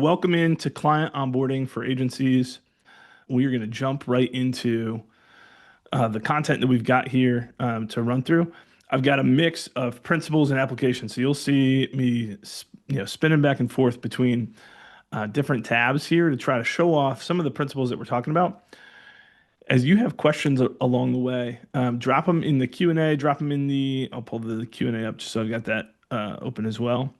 Welcome into client onboarding for agencies. We are going to jump right into the content that we've got here to run through. I've got a mix of principles and applications. So you'll see me, spinning back and forth between different tabs here to try to show off some of the principles that we're talking about. As you have questions along the way, drop them in the Q&A, drop them in I'll pull the Q&A up just so I've got that open as well.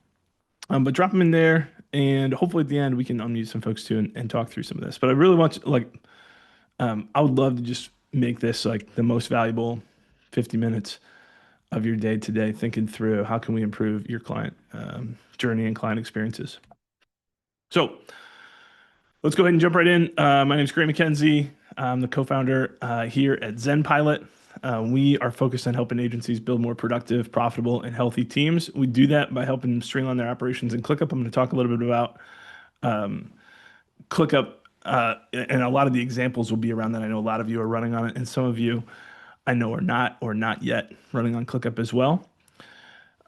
But drop them in there, and hopefully at the end we can unmute some folks too and talk through some of this. But I really want to, I would love to just make this like the most valuable 50 minutes of your day today, thinking through how can we improve your client journey and client experiences. So let's go ahead and jump right in. My name is McKenzie. I'm the co-founder here at ZenPilot. We are focused on helping agencies build more productive, profitable, and healthy teams. We do that by helping them streamline their operations in ClickUp. I'm going to talk a little bit about ClickUp, and a lot of the examples will be around that. I know a lot of you are running on it, and some of you I know are not yet running on ClickUp as well.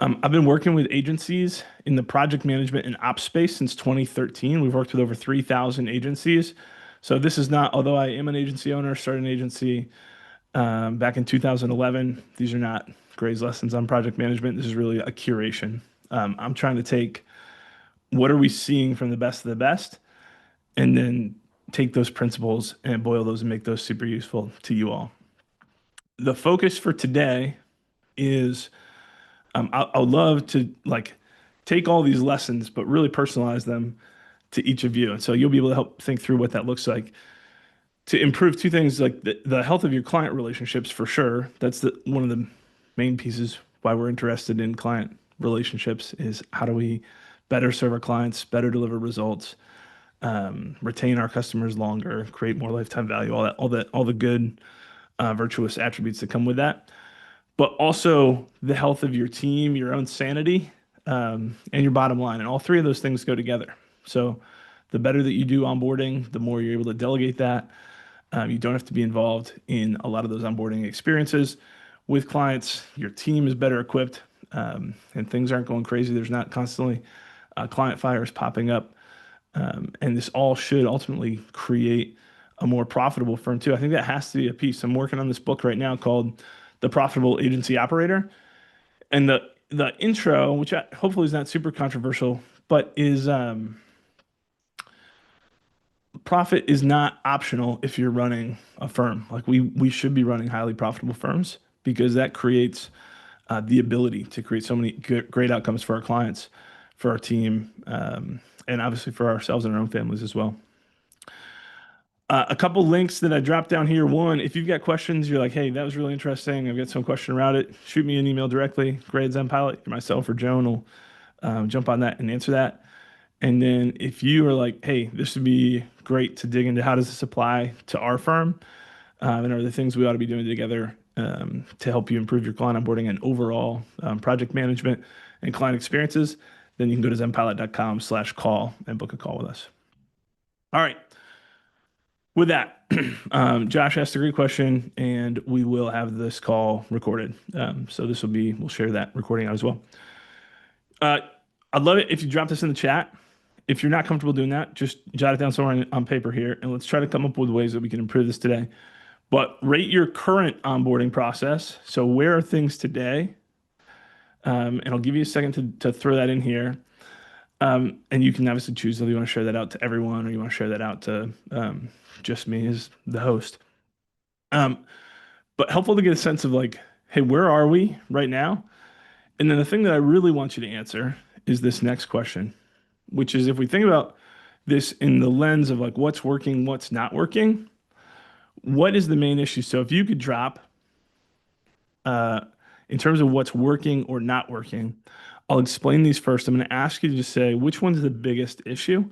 I've been working with agencies in the project management and ops space since 2013. We've worked with over 3,000 agencies. So this is not, although I am an agency owner, started an agency back in 2011. These are not Gray's lessons on project management. This is really a curation. I'm trying to take what are we seeing from the best of the best, and then take those principles and boil those and make those super useful to you all. The focus for today is I would love to take all these lessons, but really personalize them to each of you. And so you'll be able to help think through what that looks like to improve two things, like the health of your client relationships for sure. That's one of the main pieces why we're interested in client relationships is how do we better serve our clients, better deliver results, retain our customers longer, create more lifetime value, all the good virtuous attributes that come with that. But also the health of your team, your own sanity, and your bottom line. And all three of those things go together. So the better that you do onboarding, the more you're able to delegate that. You don't have to be involved in a lot of those onboarding experiences with clients. Your team is better equipped, and things aren't going crazy. There's not constantly client fires popping up. And this all should ultimately create a more profitable firm too. I think that has to be a piece. I'm working on this book right now called The Profitable Agency Operator. And the intro, which hopefully is not super controversial, but is profit is not optional if you're running a firm. Like we should be running highly profitable firms because that creates the ability to create so many great outcomes for our clients, for our team, and obviously for ourselves and our own families as well. A couple links that I dropped down here. One, if you've got questions, you're like, hey, that was really interesting, I've got some question around it, shoot me an email directly, Gray@ZenPilot. Myself or Joan will jump on that and answer that. And then if you are like, hey, this would be great to dig into how does this apply to our firm, and are the things we ought to be doing together to help you improve your client onboarding and overall project management and client experiences, then you can go to zenpilot.com/call and book a call with us. All right. With that, Josh asked a great question, and we will have this call recorded. So we'll share that recording out as well. I'd love it if you drop this in the chat. If you're not comfortable doing that, just jot it down somewhere on paper here, and let's try to come up with ways that we can improve this today. But rate your current onboarding process. So where are things today? And I'll give you a second to throw that in here. And you can obviously choose whether you want to share that out to everyone or you want to share that out to just me as the host. But helpful to get a sense of like, hey, where are we right now? And then the thing that I really want you to answer is this next question, which is if we think about this in the lens of like what's working, what's not working, what is the main issue? So if you could drop in terms of what's working or not working, I'll explain these first. I'm going to ask you to just say which one's the biggest issue,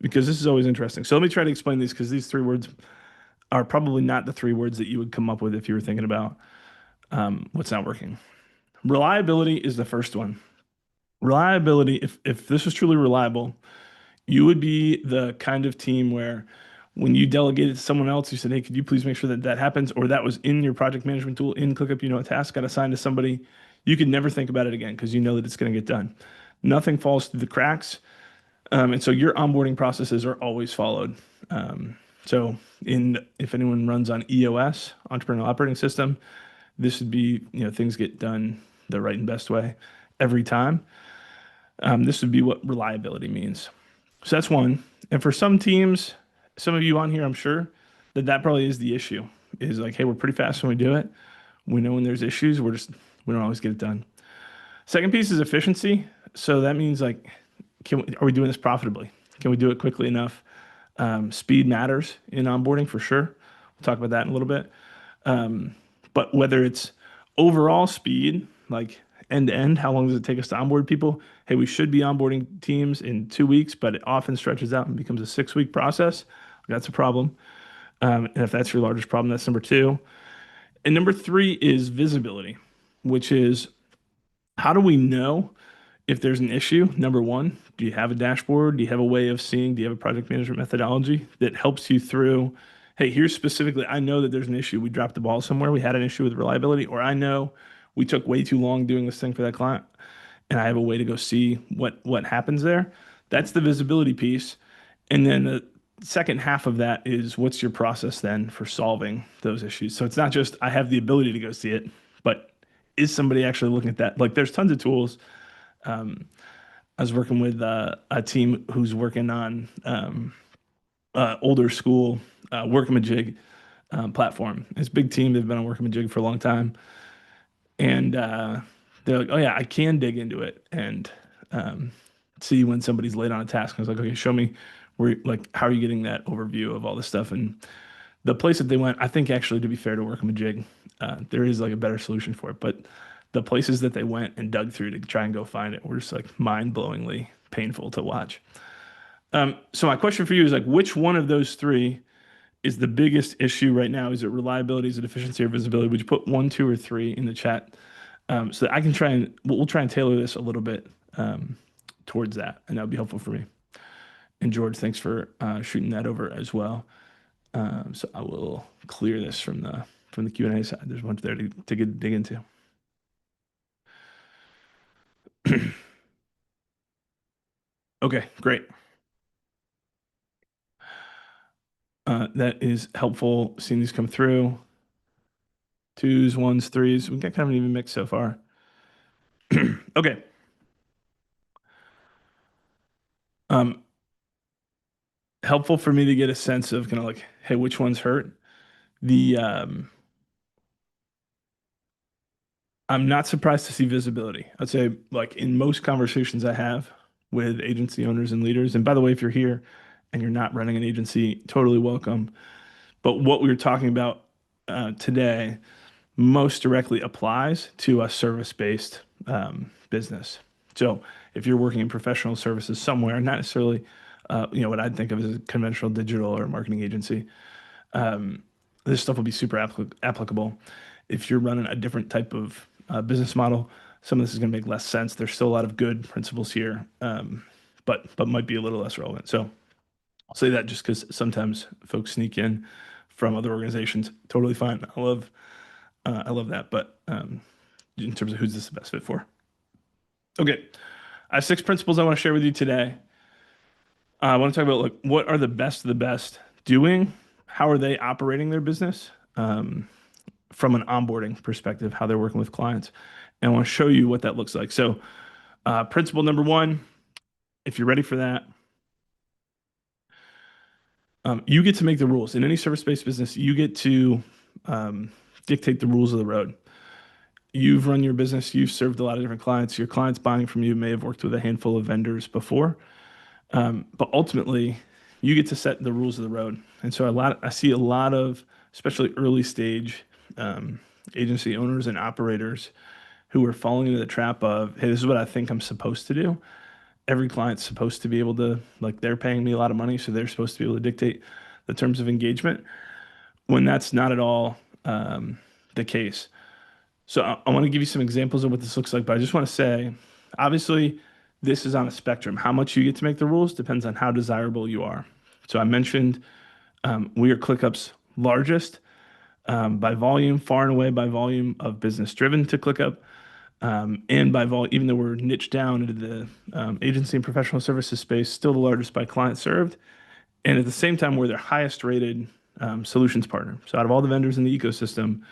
because this is always interesting. So let me try to explain these because these three words are probably not the three words that you would come up with if you were thinking about what's not working. Reliability is the first one. Reliability, if this was truly reliable, you would be the kind of team where when you delegated to someone else, you said, hey, could you please make sure that that happens? Or that was in your project management tool in ClickUp, a task got assigned to somebody. You could never think about it again because you know that it's going to get done. Nothing falls through the cracks. And so your onboarding processes are always followed. Um, so if anyone runs on EOS, Entrepreneurial Operating System, this would be, things get done the right and best way every time. This would be what reliability means. So that's one. And for some teams, some of you on here, I'm sure that probably is the issue. Is like, hey, we're pretty fast when we do it. We know when there's issues, we don't always get it done. Second piece is efficiency. So that means like, are we doing this profitably? Can we do it quickly enough? Speed matters in onboarding for sure. We'll talk about that in a little bit. But whether it's overall speed, like end to end, how long does it take us to onboard people? Hey, we should be onboarding teams in 2 weeks, but it often stretches out and becomes a 6 week process. That's a problem. And if that's your largest problem, that's number two. And number three is visibility, which is how do we know if there's an issue? Number one, do you have a dashboard? Do you have a way of seeing? Do you have a project management methodology that helps you through? Hey, here's specifically, I know that there's an issue. We dropped the ball somewhere. We had an issue with reliability, or I know we took way too long doing this thing for that client, and I have a way to go see what happens there. That's the visibility piece. And then the second half of that is what's your process then for solving those issues? So it's not just I have the ability to go see it, but is somebody actually looking at that? Like there's tons of tools. I was working with a team who's working on older school Workamajig platform. It's a big team. They've been on Workamajig for a long time. And they're like, oh, yeah, I can dig into it and see when somebody's late on a task. I was like, okay, show me like, how are you getting that overview of all this stuff? And the place that they went, I think actually, to be fair to Workamajig, there is like a better solution for it. But the places that they went and dug through to try and go find it were just like mind-blowingly painful to watch. So my question for you is like, which one of those three is the biggest issue right now? Is it reliability? Is it efficiency or visibility? Would you put one, two, or three in the chat so that I can we'll try and tailor this a little bit towards that, and that would be helpful for me. And George, thanks for shooting that over as well. So I will clear this from the Q&A side. There's a bunch there to dig into. Okay, great. That is helpful seeing these come through. Twos, ones, threes. We got kind of an even mix so far. Okay. Helpful for me to get a sense of kind of like, hey, which ones hurt? I'm not surprised to see visibility. I'd say like in most conversations I have with agency owners and leaders, and by the way, if you're here and you're not running an agency, totally welcome. But what we were talking about today most directly applies to a service-based business. So if you're working in professional services somewhere, not necessarily, what I'd think of as a conventional digital or marketing agency, this stuff will be super applicable. If you're running a different type of business model, some of this is going to make less sense. There's still a lot of good principles here, but might be a little less relevant. So I'll say that just because sometimes folks sneak in from other organizations. Totally fine. I love that. But in terms of who's this the best fit for? Okay, I have 6 principles I want to share with you today. I want to talk about like what are the best of the best doing? How are they operating their business from an onboarding perspective? How they're working with clients, and I want to show you what that looks like. So, principle number 1, if you're ready for that, you get to make the rules in any service-based business. You get to dictate the rules of the road. You've run your business. You've served a lot of different clients. Your clients buying from you may have worked with a handful of vendors before. But ultimately, you get to set the rules of the road. And so I see a lot of, especially early stage agency owners and operators who are falling into the trap of, hey, this is what I think I'm supposed to do. Every client's supposed to be able to, like, they're paying me a lot of money, so they're supposed to be able to dictate the terms of engagement when that's not at all the case. So I want to give you some examples of what this looks like, but I just want to say, obviously, this is on a spectrum. How much you get to make the rules depends on how desirable you are. So I mentioned we are ClickUp's largest by volume, far and away by volume of business driven to ClickUp. And by volume, even though we're niched down into the agency and professional services space, still the largest by client served. And at the same time, we're their highest rated solutions partner. So out of all the vendors in the ecosystem,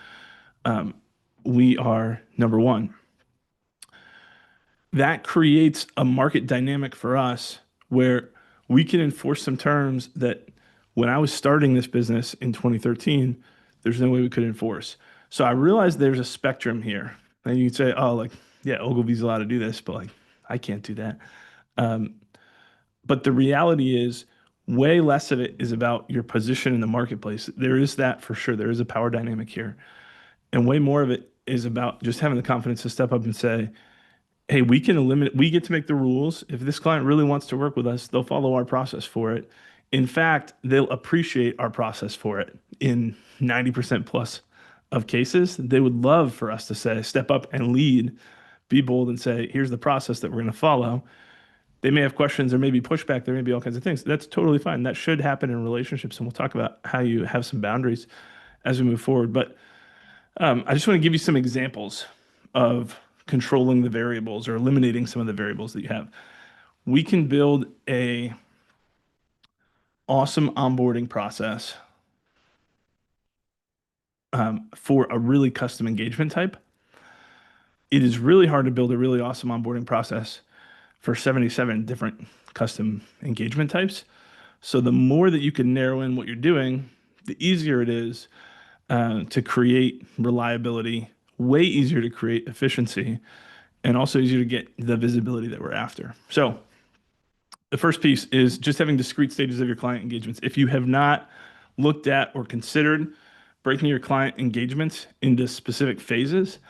we are number one. That creates a market dynamic for us where we can enforce some terms that when I was starting this business in 2013, there's no way we could enforce. So I realized there's a spectrum here. And you can say, oh, like, yeah, Ogilvy's allowed to do this, but like, I can't do that. But the reality is, way less of it is about your position in the marketplace. There is that for sure. There is a power dynamic here. And way more of it is about just having the confidence to step up and say, hey, we can eliminate, we get to make the rules. If this client really wants to work with us, they'll follow our process for it. In fact, they'll appreciate our process for it in 90% plus of cases. They would love for us to say, step up and lead, be bold and say, here's the process that we're going to follow. They may have questions, there may be pushback, there may be all kinds of things. That's totally fine. That should happen in relationships. And we'll talk about how you have some boundaries as we move forward. But I just want to give you some examples of controlling the variables or eliminating some of the variables that you have. We can build a awesome onboarding process for a really custom engagement type. It is really hard to build a really awesome onboarding process for 77 different custom engagement types. So the more that you can narrow in what you're doing, the easier it is to create reliability, way easier to create efficiency, and also easier to get the visibility that we're after. So the first piece is just having discrete stages of your client engagements. If you have not looked at or considered breaking your client engagements into specific phases,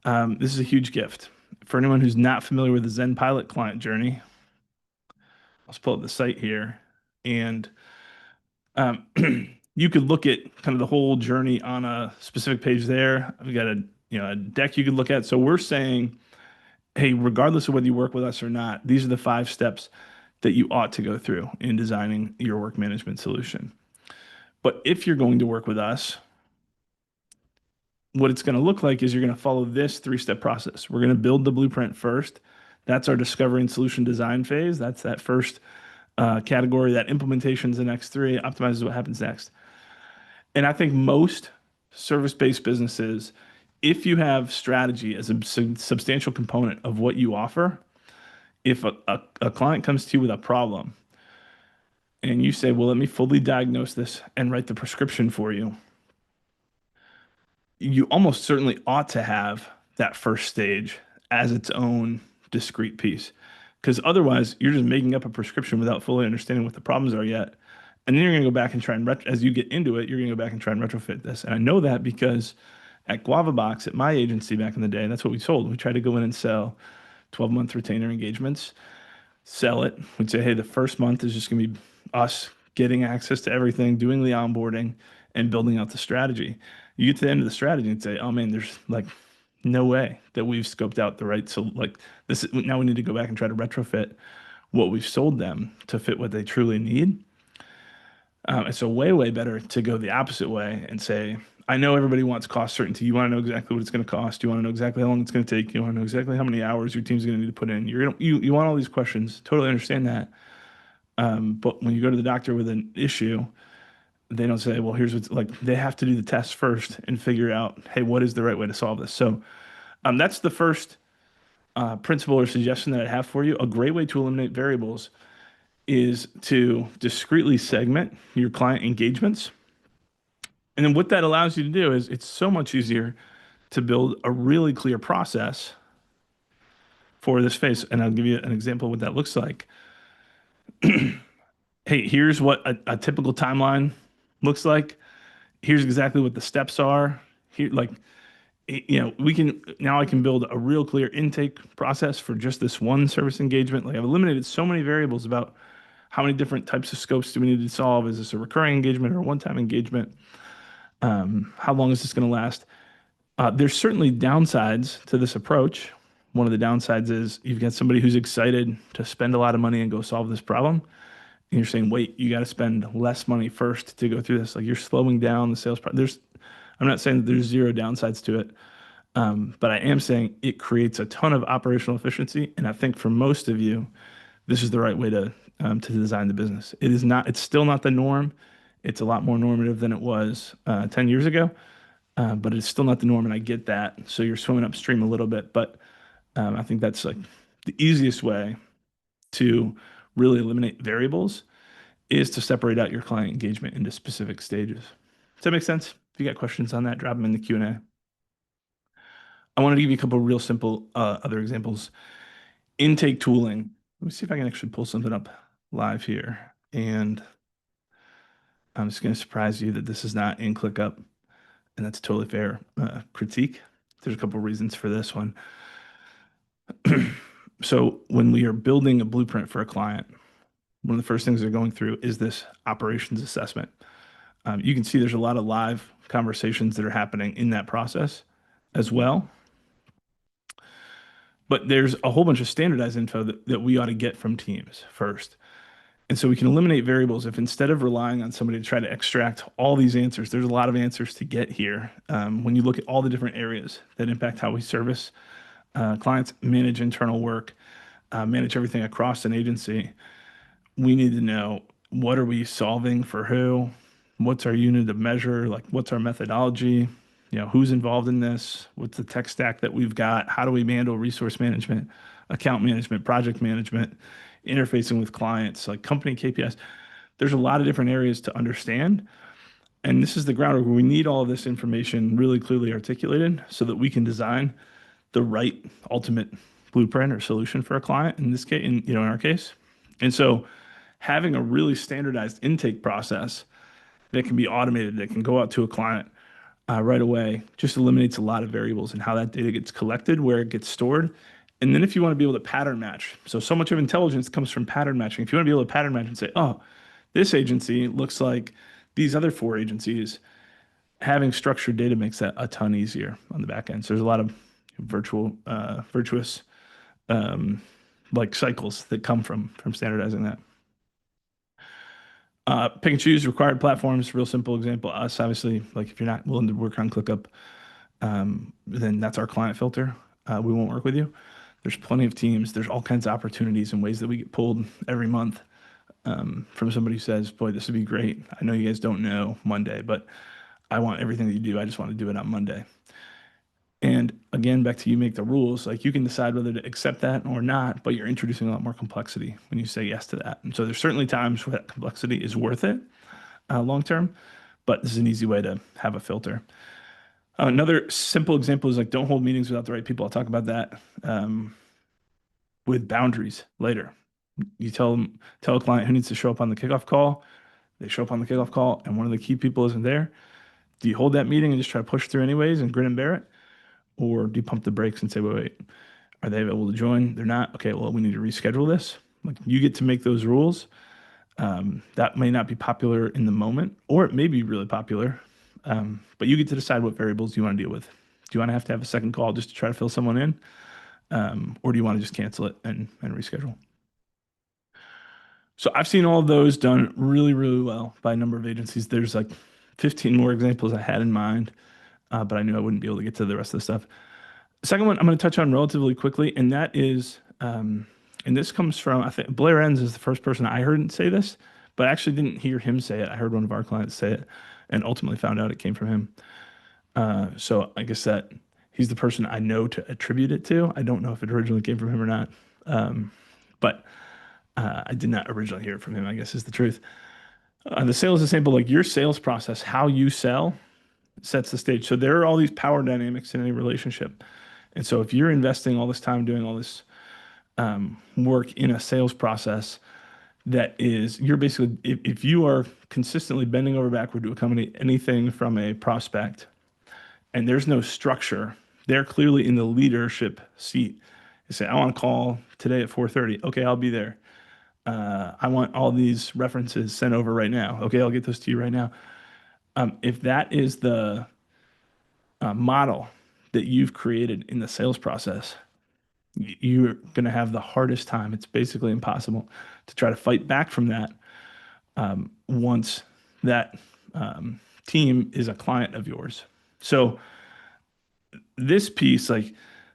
this is a huge gift. For anyone who's not familiar with the ZenPilot client journey, let's pull up the site here. And you could look at kind of the whole journey on a specific page there. We've got a deck you could look at. So we're saying, hey, regardless of whether you work with us or not, these are the 5 steps that you ought to go through in designing your work management solution. But if you're going to work with us, what it's going to look like is you're going to follow this 3-step process. We're going to build the blueprint first. That's our discovery and solution design phase. That's that first category. That implementation is the next 3. Optimizes what happens next. And I think most service-based businesses, if you have strategy as a substantial component of what you offer, if a client comes to you with a problem and you say, well, let me fully diagnose this and write the prescription for you, you almost certainly ought to have that first stage as its own discrete piece. Because otherwise, you're just making up a prescription without fully understanding what the problems are yet. And then you're going to go back and try and, as you get into it, you're going to go back and try and retrofit this. And I know that because at GuavaBox, at my agency back in the day, that's what we sold. We tried to go in and sell 12-month retainer engagements, sell it. We'd say, hey, the first month is just going to be us getting access to everything, doing the onboarding, and building out the strategy. You get to the end of the strategy and say, oh man, there's like no way that we've scoped out the right. So like this, now we need to go back and try to retrofit what we've sold them to fit what they truly need. It's a way better to go the opposite way and say, I know everybody wants cost certainty. You want to know exactly what it's going to cost. You want to know exactly how long it's going to take. You want to know exactly how many hours your team's going to need to put in. You want all these questions. Totally understand that. But when you go to the doctor with an issue, they don't say, well, here's what's like, they have to do the test first and figure out, hey, what is the right way to solve this? So that's the first principle or suggestion that I have for you. A great way to eliminate variables is to discretely segment your client engagements. And then what that allows you to do is it's so much easier to build a really clear process for this phase. And I'll give you an example of what that looks like. Hey, here's what a typical timeline looks like. Here's exactly what the steps are. Here, like, now I can build a real clear intake process for just this one service engagement. Like I've eliminated so many variables about how many different types of scopes do we need to solve? Is this a recurring engagement or a one-time engagement? How long is this going to last? There's certainly downsides to this approach. One of the downsides is you've got somebody who's excited to spend a lot of money and go solve this problem. And you're saying, wait, you got to spend less money first to go through this. Like you're slowing down the sales process. I'm not saying that there's zero downsides to it. But I am saying it creates a ton of operational efficiency. And I think for most of you, this is the right way to design the business. It is not, it's still not the norm. It's a lot more normative than it was 10 years ago, but it's still not the norm. And I get that. So you're swimming upstream a little bit. But I think that's like the easiest way to really eliminate variables is to separate out your client engagement into specific stages. Does that make sense? If you got questions on that, drop them in the Q&A. I wanted to give you a couple of real simple other examples. Intake tooling. Let me see if I can actually pull something up live here. And I'm just going to surprise you that this is not in ClickUp, and that's totally fair critique. There's a couple of reasons for this one. So when we are building a blueprint for a client, one of the first things they're going through is this operations assessment. You can see there's a lot of live conversations that are happening in that process as well. But there's a whole bunch of standardized info that we ought to get from teams first. And so we can eliminate variables if instead of relying on somebody to try to extract all these answers, there's a lot of answers to get here. When you look at all the different areas that impact how we service clients, manage internal work, manage everything across an agency, we need to know what are we solving for who, what's our unit of measure, like what's our methodology, who's involved in this, what's the tech stack that we've got, how do we handle resource management, account management, project management, interfacing with clients, like company KPIs. There's a lot of different areas to understand. And this is the groundwork where we need all of this information really clearly articulated so that we can design the right ultimate blueprint or solution for a client in this case, in our case. And so having a really standardized intake process that can be automated, that can go out to a client right away, just eliminates a lot of variables in how that data gets collected, where it gets stored. And then if you want to be able to pattern match, so much of intelligence comes from pattern matching. If you want to be able to pattern match and say, oh, this agency looks like these other 4 agencies, having structured data makes that a ton easier on the back end. So there's a lot of virtuous like cycles that come from standardizing that. Pick and choose required platforms. Real simple example. Us, obviously, like if you're not willing to work on ClickUp, then that's our client filter. We won't work with you. There's plenty of teams. There's all kinds of opportunities and ways that we get pulled every month from somebody who says, boy, this would be great. I know you guys don't know Monday, but I want everything that you do. I just want to do it on Monday. And again, back to you make the rules. Like you can decide whether to accept that or not, but you're introducing a lot more complexity when you say yes to that. And so there's certainly times where that complexity is worth it long term, but this is an easy way to have a filter. Another simple example is like don't hold meetings without the right people. I'll talk about that with boundaries later. You tell a client who needs to show up on the kickoff call. They show up on the kickoff call, and one of the key people isn't there. Do you hold that meeting and just try to push through anyways and grin and bear it? Or do you pump the brakes and say, wait, are they able to join? They're not. Okay, well, we need to reschedule this. Like you get to make those rules. That may not be popular in the moment, or it may be really popular. But you get to decide what variables you want to deal with. Do you want to have a second call just to try to fill someone in? Or do you want to just cancel it and reschedule? So I've seen all of those done really, really well by a number of agencies. There's like 15 more examples I had in mind, but I knew I wouldn't be able to get to the rest of the stuff. Second one I'm going to touch on relatively quickly, and that is, and this comes from, I think Blair Enns is the first person I heard say this, but I actually didn't hear him say it. I heard one of our clients say it and ultimately found out it came from him. So I guess that he's the person I know to attribute it to. I don't know if it originally came from him or not, but I did not originally hear it from him, I guess is the truth. The sales example, like your sales process, how you sell sets the stage. So there are all these power dynamics in any relationship. And so if you're investing all this time doing all this work in a sales process, that is, you're basically, if you are consistently bending over backward to accommodate anything from a prospect and there's no structure, they're clearly in the leadership seat. You say, I want to call today at 4:30. Okay, I'll be there. I want all these references sent over right now. Okay, I'll get those to you right now. If that is the model that you've created in the sales process, you're going to have the hardest time. It's basically impossible to try to fight back from that once that team is a client of yours. So this piece, like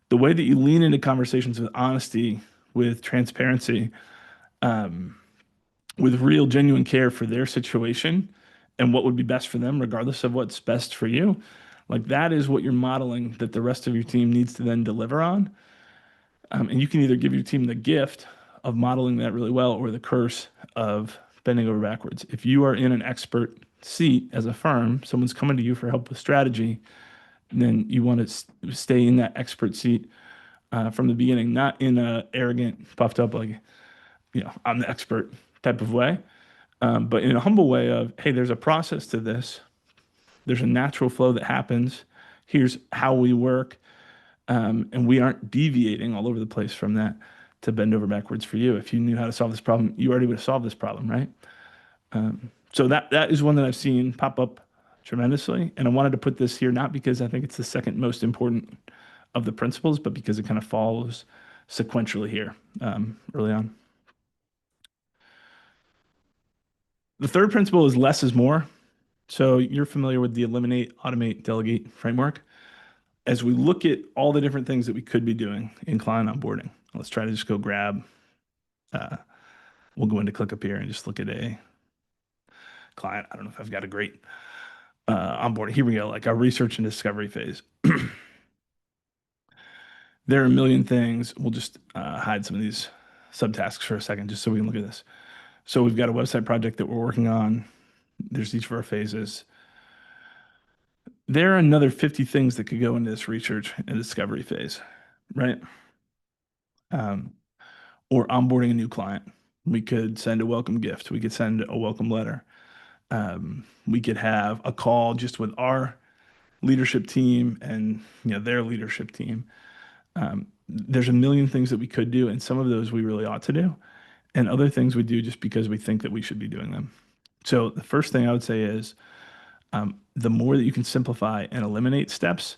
the way that you lean into conversations with honesty, with transparency, um, with real genuine care for their situation and what would be best for them, regardless of what's best for you. Like that is what you're modeling that the rest of your team needs to then deliver on. And you can either give your team the gift of modeling that really well or the curse of bending over backwards. If you are in an expert seat as a firm, someone's coming to you for help with strategy, then you want to stay in that expert seat from the beginning, not in a arrogant, puffed up, like, I'm the expert type of way, but in a humble way of, hey, there's a process to this. There's a natural flow that happens. Here's how we work. And we aren't deviating all over the place from that to bend over backwards for you. If you knew how to solve this problem, you already would have solved this problem, right? So that is one that I've seen pop up tremendously. And I wanted to put this here not because I think it's the second most important of the principles, but because it kind of follows sequentially here early on. The third principle is less is more. So you're familiar with the eliminate, automate, delegate framework. As we look at all the different things that we could be doing in client onboarding, let's try to just go grab, uh, we'll go into ClickUp here and just look at a client. I don't know if I've got a great onboarding. Here we go, like our research and discovery phase. There are a million things. We'll just hide some of these subtasks for a second, just so we can look at this. So we've got a website project that we're working on. There's each of our phases. There are another 50 things that could go into this research and discovery phase, right? Or onboarding a new client. We could send a welcome gift. We could send a welcome letter. We could have a call just with our leadership team and their leadership team. There's a million things that we could do, and some of those we really ought to do, and other things we do just because we think that we should be doing them. So the first thing I would say is the more that you can simplify and eliminate steps,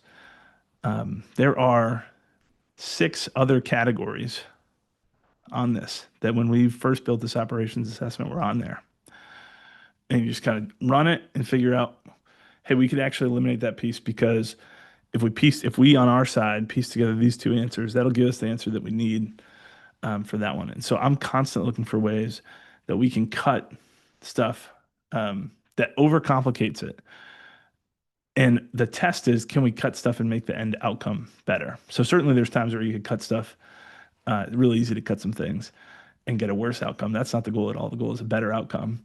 there are 6 other categories on this that when we first built this operations assessment were on there. And you just kind of run it and figure out, hey, we could actually eliminate that piece because if we on our side piece together these 2 answers, that'll give us the answer that we need for that one. And so I'm constantly looking for ways that we can cut stuff that overcomplicates it. And the test is, can we cut stuff and make the end outcome better? So certainly there's times where you could cut stuff. Really easy to cut some things and get a worse outcome. That's not the goal at all. The goal is a better outcome,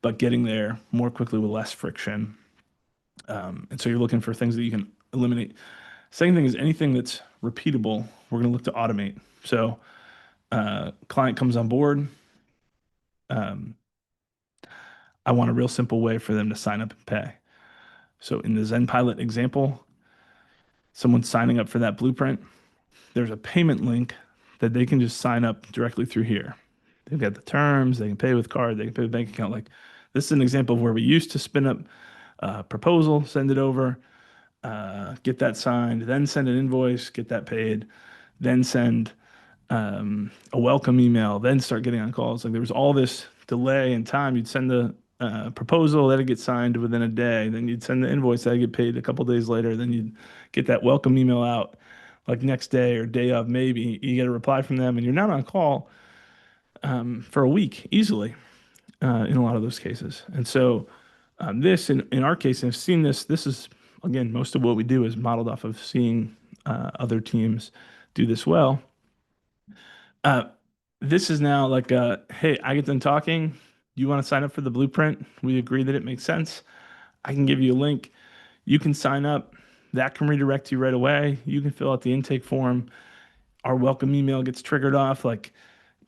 but getting there more quickly with less friction. And so you're looking for things that you can eliminate. Second thing is anything that's repeatable, we're going to look to automate. So client comes on board. I want a real simple way for them to sign up and pay. So in the ZenPilot example, someone's signing up for that blueprint. There's a payment link that they can just sign up directly through here. They've got the terms, they can pay with card, they can pay with bank account. Like this is an example of where we used to spin up a proposal, send it over, get that signed, then send an invoice, get that paid, then send a welcome email, then start getting on calls. Like there was all this delay in time. You'd send the proposal, that'd get signed within a day. Then you'd send the invoice, that'd get paid a couple days later. Then you'd get that welcome email out like next day or day of, maybe you get a reply from them and you're not on call for a week easily in a lot of those cases. And so this, in our case, and I've seen this, this is, again, most of what we do is modeled off of seeing other teams do this well. This is now like, hey, I get done talking. You want to sign up for the blueprint? We agree that it makes sense. I can give you a link. You can sign up. That can redirect you right away. You can fill out the intake form. Our welcome email gets triggered off. Like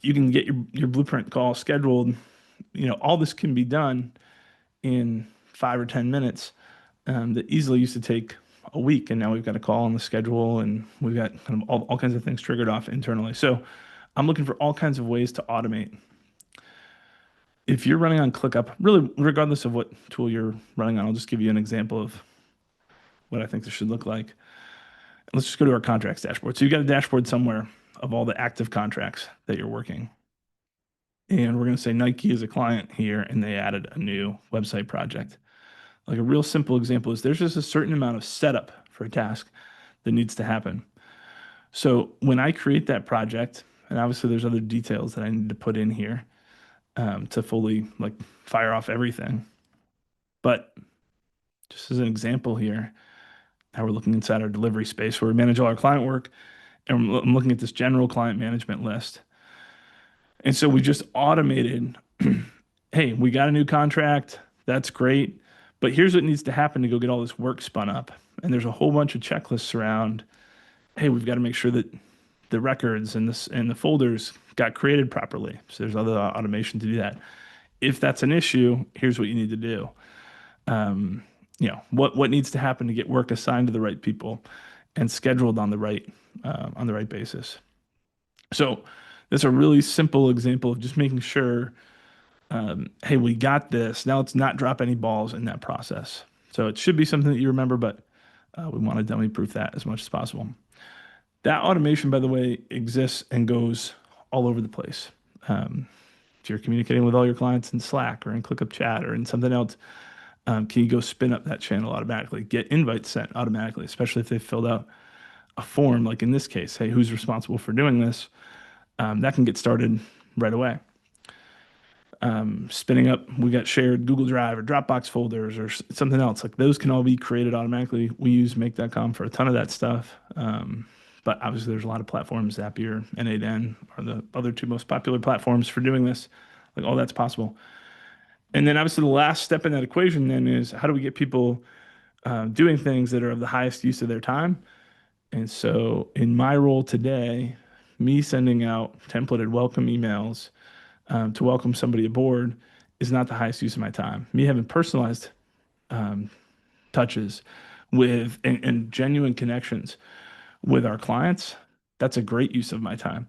you can get your blueprint call scheduled. All this can be done in 5 or 10 minutes that easily used to take a week. And now we've got a call on the schedule and we've got kind of all kinds of things triggered off internally. So I'm looking for all kinds of ways to automate. If you're running on ClickUp, really, regardless of what tool you're running on, I'll just give you an example of what I think this should look like. Let's just go to our contracts dashboard. So you've got a dashboard somewhere of all the active contracts that you're working. And we're going to say Nike is a client here, and they added a new website project. Like a real simple example is there's just a certain amount of setup for a task that needs to happen. So when I create that project, and obviously there's other details that I need to put in here to fully like fire off everything. But just as an example here, how we're looking inside our delivery space where we manage all our client work, and I'm looking at this general client management list. And so we just automated, hey, we got a new contract. That's great. But here's what needs to happen to go get all this work spun up. And there's a whole bunch of checklists around, hey, we've got to make sure that the records and this and the folders got created properly. So there's other automation to do that. If that's an issue, here's what you need to do. What needs to happen to get work assigned to the right people and scheduled on the right basis. So that's a really simple example of just making sure, hey, we got this. Now let's not drop any balls in that process. So it should be something that you remember, but we want to dummy proof that as much as possible. That automation, by the way, exists and goes all over the place. If you're communicating with all your clients in Slack or in ClickUp Chat or in something else, can you go spin up that channel automatically? Get invites sent automatically, especially if they filled out a form, like in this case, hey, who's responsible for doing this? That can get started right away. Spinning up, we got shared Google Drive or Dropbox folders or something else. Like those can all be created automatically. We use make.com for a ton of that stuff. But obviously, there's a lot of platforms. Zapier and N8N are the other two most popular platforms for doing this. Like all that's possible. And then obviously the last step in that equation then is how do we get people doing things that are of the highest use of their time? And so in my role today, me sending out templated welcome emails to welcome somebody aboard is not the highest use of my time. Me having personalized touches with and genuine connections with our clients, that's a great use of my time.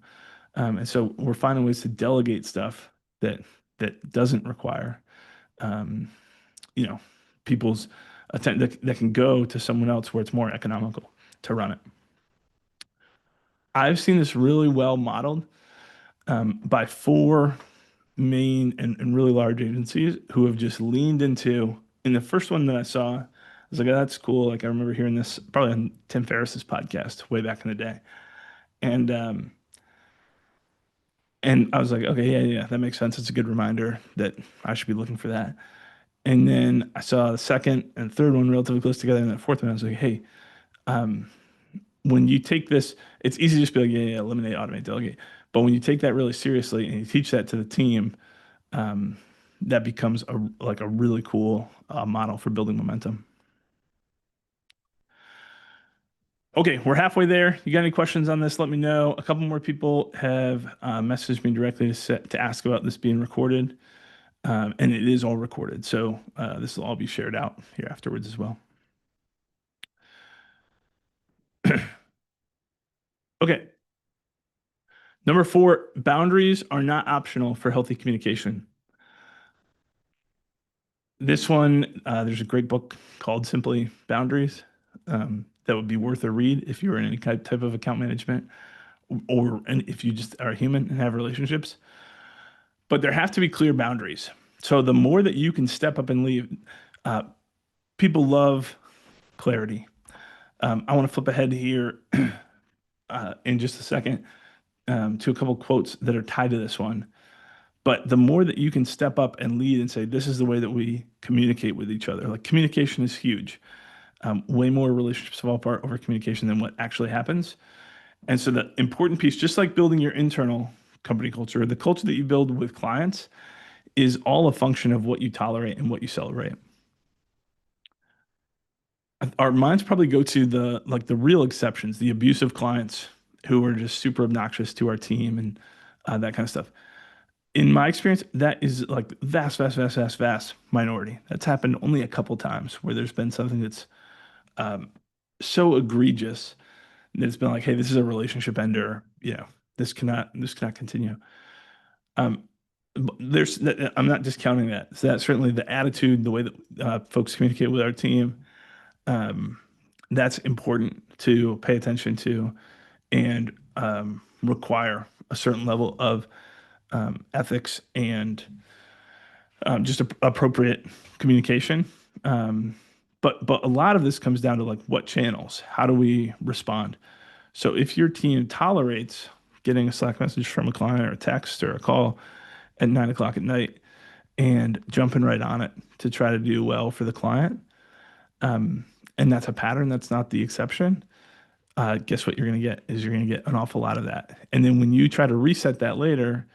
And so we're finding ways to delegate stuff that doesn't require um, you know, people's attention that can go to someone else where it's more economical to run it. I've seen this really well modeled by four main and really large agencies who have just leaned into. And the first one that I saw, I was like, oh, that's cool. Like I remember hearing this probably on Tim Ferriss's podcast way back in the day, and I was like, okay, yeah, that makes sense. It's a good reminder that I should be looking for that. And then I saw the second and third one relatively close together, and the fourth one, I was like, hey, when you take this, it's easy to just be like, yeah, eliminate, automate, delegate. But when you take that really seriously and you teach that to the team, that becomes a really cool model for building momentum. Okay, we're halfway there. You got any questions on this? Let me know. A couple more people have messaged me directly to ask about this being recorded, and it is all recorded. So this will all be shared out here afterwards as well. Okay. Number 4, boundaries are not optional for healthy communication. This one, there's a great book called Simply Boundaries that would be worth a read if you're in any type of account management and if you just are a human and have relationships. But there have to be clear boundaries. So the more that you can step up and leave, people love clarity. I want to flip ahead here in just a second to a couple quotes that are tied to this one. But the more that you can step up and lead and say, this is the way that we communicate with each other. Like communication is huge. Way more relationships fall apart over communication than what actually happens. And so the important piece, just like building your internal company culture, the culture that you build with clients is all a function of what you tolerate and what you celebrate. Our minds probably go to the real exceptions, the abusive clients who are just super obnoxious to our team and that kind of stuff. In my experience, that is like vast minority. That's happened only a couple times where there's been something that's so egregious that it's been like, hey, this is a relationship ender. This cannot continue. Um, I'm not discounting that. So that's certainly the attitude, the way that folks communicate with our team. That's important to pay attention to and require a certain level of ethics and just appropriate communication. But a lot of this comes down to like what channels, how do we respond? So if your team tolerates getting a Slack message from a client or a text or a call at 9 o'clock at night and jumping right on it to try to do well for the client, and that's a pattern, that's not the exception, guess what you're going to get is you're going to get an awful lot of that. And then when you try to reset that later,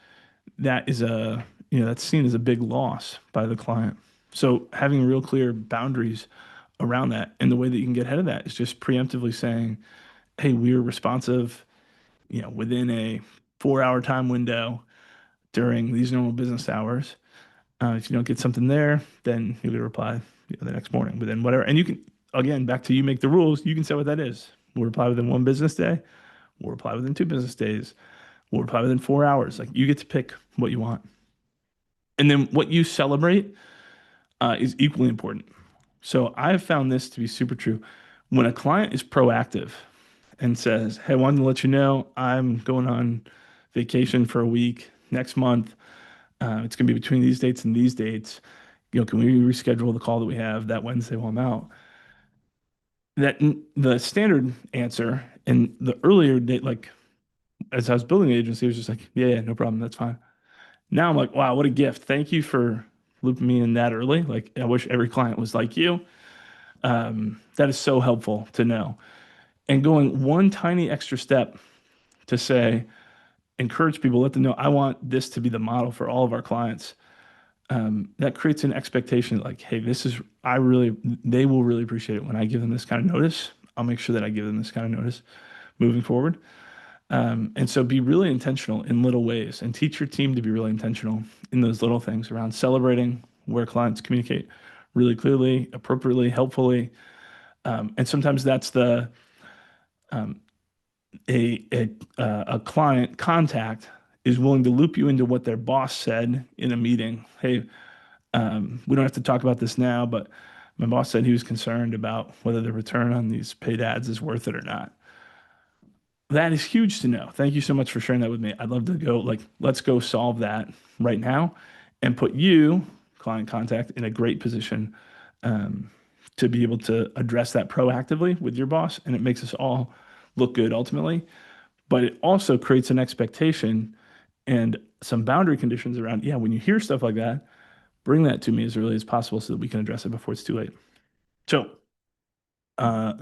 that is that's seen as a big loss by the client. So having real clear boundaries around that, and the way that you can get ahead of that is just preemptively saying, hey, we're responsive, within a 4 hour time window during these normal business hours. If you don't get something there, then you'll get a reply the next morning. But then whatever, and you can, again, back to you make the rules. You can say what that is. We'll reply within 1 business day. We'll reply within 2 business days. We'll reply within 4 hours. Like, you get to pick what you want. And then what you celebrate is equally important. So I've found this to be super true. When a client is proactive and says, hey, I wanted to let you know I'm going on vacation for a week next month. It's going to be between these dates and these dates. Can we reschedule the call that we have that Wednesday while I'm out? That the standard answer in the earlier date, like as I was building the agency, it was just like, yeah, no problem, that's fine. Now I'm like, wow, what a gift. Thank you for looping me in that early. Like, I wish every client was like you. That is so helpful to know. And going one tiny extra step to say, encourage people, let them know, I want this to be the model for all of our clients. That creates an expectation like, hey, they will really appreciate it when I give them this kind of notice. I'll make sure that I give them this kind of notice moving forward. And so be really intentional in little ways and teach your team to be really intentional in those little things around celebrating where clients communicate really clearly, appropriately, helpfully. And sometimes that's a client contact is willing to loop you into what their boss said in a meeting. Hey, we don't have to talk about this now, but my boss said he was concerned about whether the return on these paid ads is worth it or not. That is huge to know. Thank you so much for sharing that with me. I'd love to go, like, let's go solve that right now and put you, client contact, in a great position to be able to address that proactively with your boss. And it makes us all look good ultimately. But it also creates an expectation and some boundary conditions around, yeah, when you hear stuff like that, bring that to me as early as possible so that we can address it before it's too late. So, uh,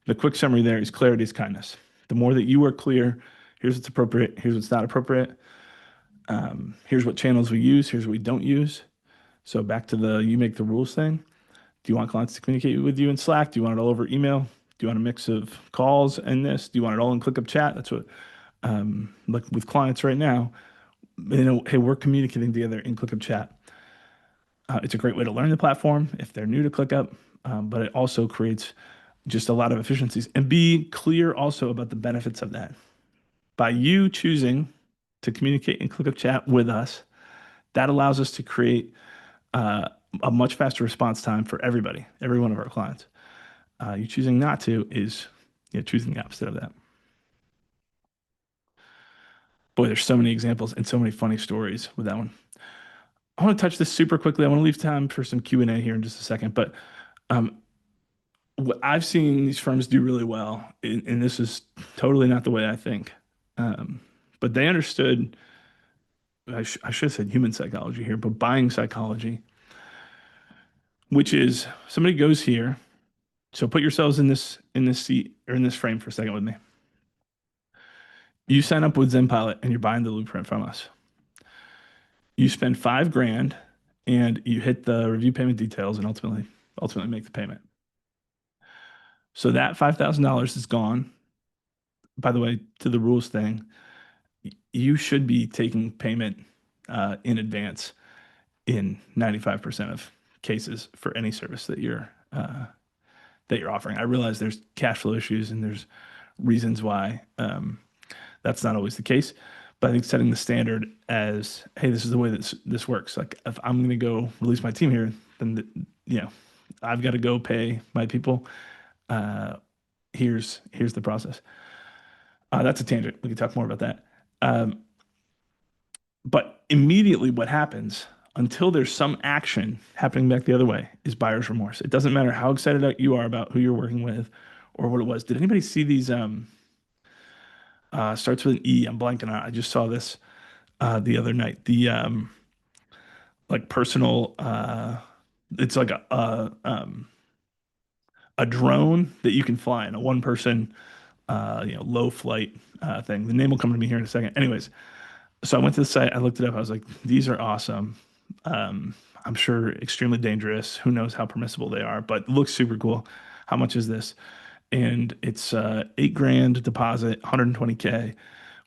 the quick summary there is clarity is kindness. The more that you are clear, here's what's appropriate, here's what's not appropriate, here's what channels we use, here's what we don't use. So back to the you make the rules thing. Do you want clients to communicate with you in Slack? Do you want it all over email? Do you want a mix of calls and this? Do you want it all in ClickUp Chat? That's what, like with clients right now, hey, we're communicating together in ClickUp Chat. It's a great way to learn the platform if they're new to ClickUp, but it also creates just a lot of efficiencies. And be clear also about the benefits of that. By you choosing to communicate in ClickUp Chat with us, that allows us to create a much faster response time for everybody, every one of our clients. You choosing not to is choosing the opposite of that. Boy, there's so many examples and so many funny stories with that one. I want to touch this super quickly. I want to leave time for some Q&A here in just a second, but um, what I've seen these firms do really well, and this is totally not the way I think, but they understood, I should have said human psychology here, but buying psychology, which is somebody goes here. So put yourselves in this seat or in this frame for a second with me. You sign up with ZenPilot and you're buying the blueprint from us. You spend 5 grand and you hit the review payment details and ultimately make the payment. So that $5,000 is gone. By the way, to the rules thing, you should be taking payment in advance in 95% of cases for any service that you're offering. I realize there's cash flow issues and there's reasons why that's not always the case, but I think setting the standard as, hey, this is the way that this works. Like, if I'm going to go release my team here, then I've got to go pay my people. Here's the process. That's a tangent. We can talk more about that. But immediately what happens until there's some action happening back the other way is buyer's remorse. It doesn't matter how excited you are about who you're working with or what it was. Did anybody see these starts with an E? I'm blanking on it. I just saw this the other night. The like personal it's like a drone that you can fly in, a one person low flight thing. The name will come to me here in a second. Anyways, so I went to the site, I looked it up, I was like, these are awesome. Um, I'm sure extremely dangerous. Who knows how permissible they are, but looks super cool. How much is this? And it's 8 grand deposit, 120K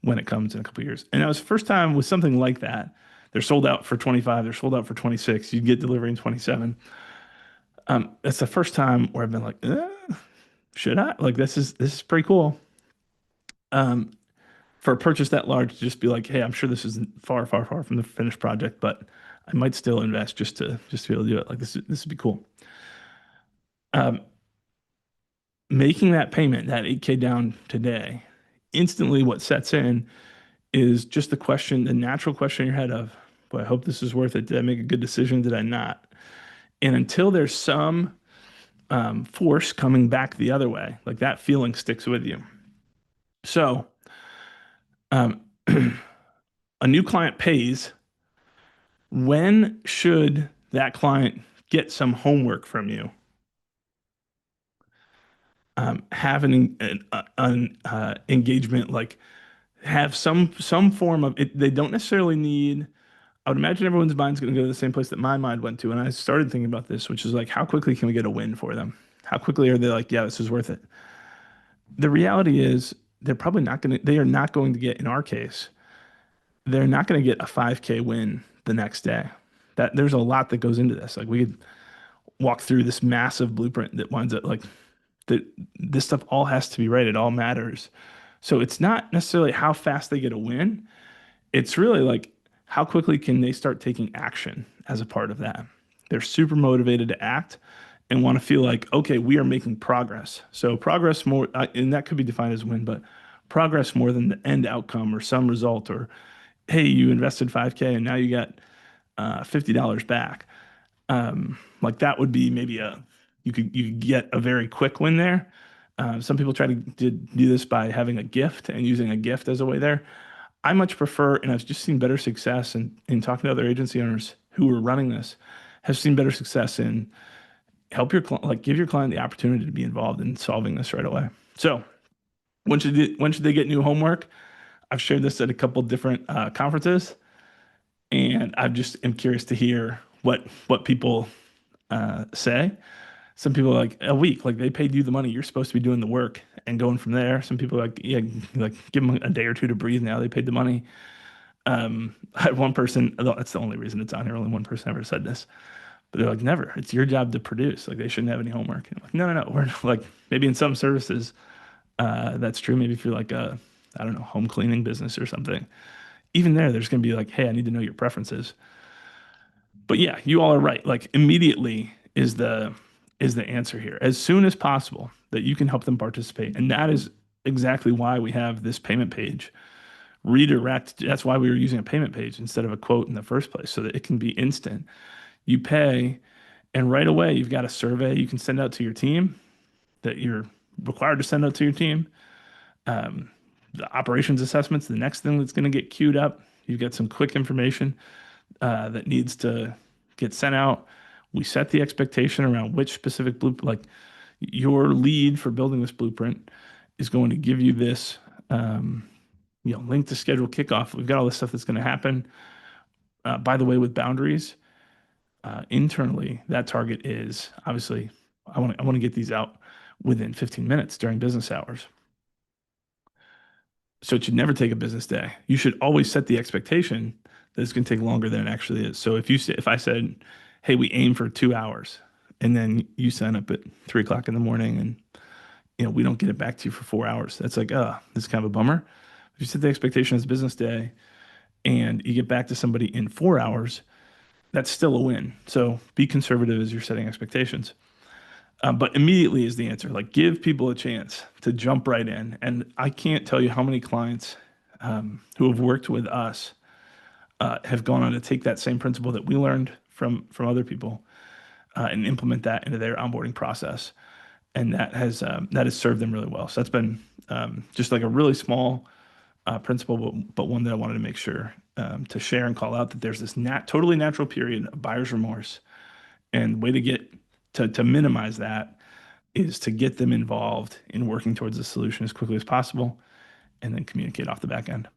when it comes in a couple of years. And that was the first time with something like that. They're sold out for 25, they're sold out for 26. You'd get delivery in 27. That's the first time where I've been like, should I? Like this is pretty cool. Um, for a purchase that large, to just be like, hey, I'm sure this is far, far, far from the finished project, but I might still invest just to be able to do it. Like this would be cool. Um, Making that payment, that 8K down today, instantly what sets in is just the natural question in your head of, boy, I hope this is worth it. Did I make a good decision? Did I not? And until there's some force coming back the other way, like that feeling sticks with you. So, um, a new client pays. When should that client get some homework from you? Have an engagement, like have some form of it. They don't necessarily need. I would imagine everyone's mind's going to go to the same place that my mind went to, and I started thinking about this, which is like, how quickly can we get a win for them? How quickly are they like, yeah, this is worth it? The reality is, they're probably not going to. They are not going to get, in our case, they're not going to get a 5K win the next day. That there's a lot that goes into this. Like we could walk through this massive blueprint that winds up like that. This stuff all has to be right. It all matters. So it's not necessarily how fast they get a win. It's really like how quickly can they start taking action as a part of that. They're super motivated to act and want to feel like, okay, we are making progress. So progress more, and that could be defined as win, but progress more than the end outcome or some result or, hey, you invested 5K and now you got $50 back. Like that would be maybe you could get a very quick win there. Some people try to do this by having a gift and using a gift as a way there. I much prefer, and I've just seen better success in talking to other agency owners who are running this, have seen better success in help your client, like give your client the opportunity to be involved in solving this right away. So when should they get new homework? I've shared this at a couple different conferences, and I just am curious to hear what people say. Some people are like a week, like they paid you the money, you're supposed to be doing the work and going from there. Some people are like, yeah, like give them a day or two to breathe. Now they paid the money. I had one person, that's the only reason it's on here. Only one person ever said this, but they're like, never. It's your job to produce. Like they shouldn't have any homework. And I'm like, no. We're like maybe in some services that's true. Maybe if you're like a I don't know home cleaning business or something. Even there's going to be like, hey, I need to know your preferences. But yeah, you all are right. Like immediately is the answer here. As soon as possible that you can help them participate. And that is exactly why we have this payment page. Redirect. That's why we were using a payment page instead of a quote in the first place, so that it can be instant. You pay, and right away you've got a survey you can send out to your team that you're required to send out to your team. The operations assessments, the next thing that's going to get queued up. You've got some quick information that needs to get sent out. We set the expectation around which specific blueprint, like your lead for building this blueprint is going to give you this, link to schedule kickoff. We've got all this stuff that's going to happen. By the way, with boundaries, internally, that target is obviously, I want to get these out within 15 minutes during business hours. So it should never take a business day. You should always set the expectation that it's going to take longer than it actually is. So if I said, hey, we aim for 2 hours, and then you sign up at 3 o'clock in the morning and we don't get it back to you for 4 hours, that's like, this is kind of a bummer. If you set the expectation as business day and you get back to somebody in 4 hours, that's still a win. So be conservative as you're setting expectations. But immediately is the answer. Like give people a chance to jump right in. And I can't tell you how many clients who have worked with us have gone on to take that same principle that we learned from other people and implement that into their onboarding process, and that has served them really well. So that's been just like a really small principle, but one that I wanted to make sure to share and call out that there's this totally natural period of buyer's remorse, and way to get to minimize that is to get them involved in working towards the solution as quickly as possible, and then communicate off the back end.